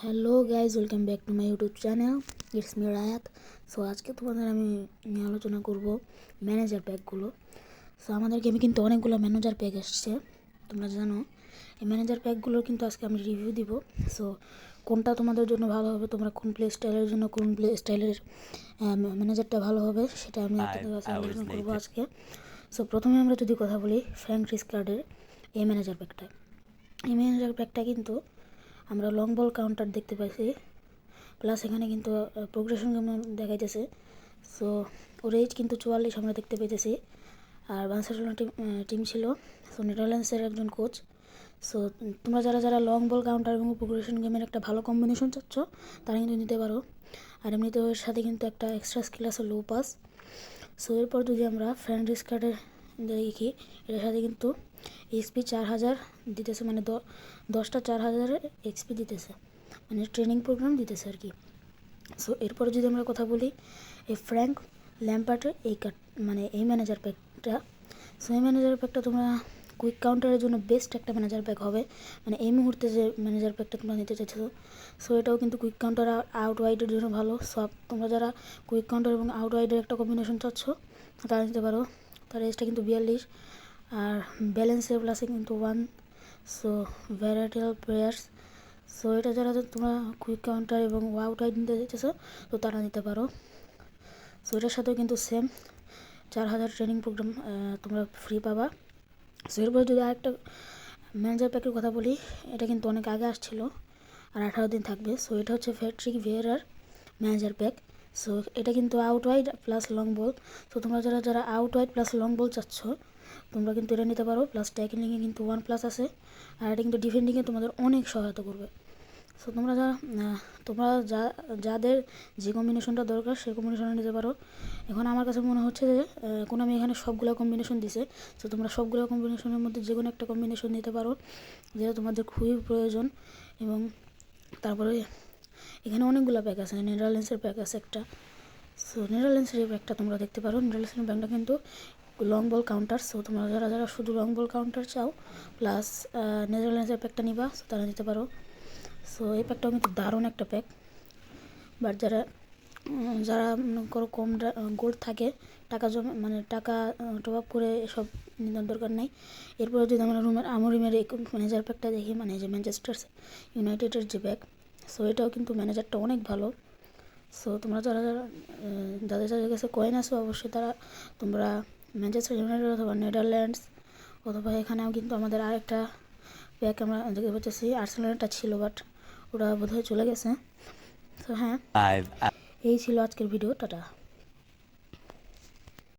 Hello guys, welcome back to my YouTube channel. It's me Rayat. So আজকে তোমাদের আমি আলোচনা করব ম্যানেজার প্যাকগুলো। সো আমাদের গেমে কিন্তু অনেকগুলো ম্যানেজার প্যাক এসছে, তোমরা জানো। এই ম্যানেজার প্যাকগুলোর কিন্তু আজকে আমি রিভিউ দিব। সো কোনটা তোমাদের জন্য ভালো হবে, তোমরা কোন প্লে স্টাইলের জন্য কোন প্লে স্টাইলের ম্যানেজারটা ভালো হবে, সেটা আমি আপনাদের কাছে আলোচনা করবো আজকে। সো প্রথমে আমরা যদি কথা বলি ফ্র্যাঙ্ক রিজকার্ডের এই ম্যানেজার প্যাকটা। এই ম্যানেজার প্যাকটা কিন্তু আমরা লং বল কাউন্টার দেখতে পাইছি, প্লাস এখানে কিন্তু প্রোগ্রেশন দেখাইতেছে। সো ওর এজ কিন্তু 44 আমরা দেখতে পেতেছি। আর বার্সেলোনা টিম ছিল, সো নেদারল্যান্ডসের একজন কোচ। সো তোমরা যারা যারা লং বল কাউন্টার এবং প্রোগ্রেশন গেমের একটা ভালো কম্বিনেশন চাচ্ছ, তারা কিন্তু নিতে পারো। আর এমনিতে ওর সাথে কিন্তু একটা এক্সট্রা স্কিল আছে, লো পাস। সো এরপর যদি আমরা ফ্র্যাঙ্ক রিজকার্ডের দেখি, এটার সাথে কিন্তু এক্সপি 4000 দিতেছে, মানে 10টা 4000 এক্সপি দিতেছে, মানে ট্রেনিং প্রোগ্রাম দিতেছে আর কি। সো এরপরে যদি আমরা কথা বলি এই ফ্র্যাঙ্ক ল্যাম্পার্ডের মানে এই ম্যানেজার প্যাকটা। সো এই ম্যানেজার প্যাকটা তোমরা কুইক কাউন্টারের জন্য বেস্ট একটা ম্যানেজার প্যাক হবে, মানে এই মুহূর্তে যে ম্যানেজার প্যাকটা তোমরা নিতে চাইছো। সো এটাও কিন্তু কুইক কাউন্টার আউট ওয়াইডের জন্য ভালো। সব তোমরা যারা কুইক কাউন্টার এবং আউট ওয়াইডের একটা কম্বিনেশন চাচ্ছ, তারা নিতে পারো। তার এজটা কিন্তু 42, আর ব্যালেন্সের প্লাসে কিন্তু 1। So ভ্যারাইটাল players. সো এটা যারা তোমরা কুইক কাউন্টার এবং আউট ওয়াইড নিতে চাইছো, তো তারা নিতে পারো। সো এটার সাথেও কিন্তু সেম 4000 ট্রেনিং প্রোগ্রাম তোমরা ফ্রি পাবা। সো এরপর যদি আরেকটা ম্যানেজার প্যাকের কথা বলি, এটা কিন্তু অনেক আগে আসছিল আর 18 দিন থাকবে। সো এটা হচ্ছে প্যাট্রিক ভিয়েরার ম্যানেজার প্যাক। সো এটা কিন্তু out wide plus long ball. তো তোমরা যারা যারা out wide plus long ball চাচ্ছ, তোমরা কিন্তু এটা নিতে পারো। প্লাস ট্যাকলিংয়ে কিন্তু 1+ আছে, আর এটা কিন্তু ডিফেন্ডিংয়ে তোমাদের অনেক সহায়তা করবে। সো তোমরা যাদের যে কম্বিনেশনটা দরকার সেই কম্বিনেশনে নিতে পারো। এখন আমার কাছে মনে হচ্ছে যে আমি এখানে সবগুলো কম্বিনেশন দিছে। সো তোমরা সবগুলো কম্বিনেশনের মধ্যে যে কোনো একটা কম্বিনেশন নিতে পারো, যেটা তোমাদের খুবই প্রয়োজন। এবং তারপরে এখানে অনেকগুলো প্যাক আছে, নেদারল্যান্ডসের প্যাক আছে একটা। সো নেদারল্যান্ডসের এই প্যাকটা তোমরা দেখতে পারো। নেদারল্যান্ডসের প্যাকটা কিন্তু লং বল কাউন্টার। সো তোমরা যারা যারা শুধু লং বল কাউন্টার চাও প্লাস নেদারল্যান্ডসের প্যাকটা নিবা, সো তারা নিতে পারো। সো এই প্যাকটাও কিন্তু দারুণ একটা প্যাক। বাট যারা যারা মনে করো কম গোল্ড থাকে, টাকা জমা মানে টাকা টপ আপ করে এসব নেওয়ার দরকার নেই। এরপরে যদি আমরা আমরিমের ম্যানেজার প্যাকটা দেখি, মানে যে ম্যানচেস্টার ইউনাইটেডের যে প্যাক, সো এটাও কিন্তু ম্যানেজারটা অনেক ভালো। সো তোমরা যারা যারা যাদের যাদের কাছে কয়েন আসো, অবশ্যই তোমরা ম্যানচেস্টার ইউনাইটেড অথবা নেদারল্যান্ডস, অথবা এখানেও কিন্তু আমাদের আরেকটা প্যাক আমরা দেখতে পাচ্ছি, আর্সেনালটা ছিল, বাট ওটা বোধহয় চলে গেছে। তো হ্যাঁ, এই ছিল আজকের ভিডিও। টাটা।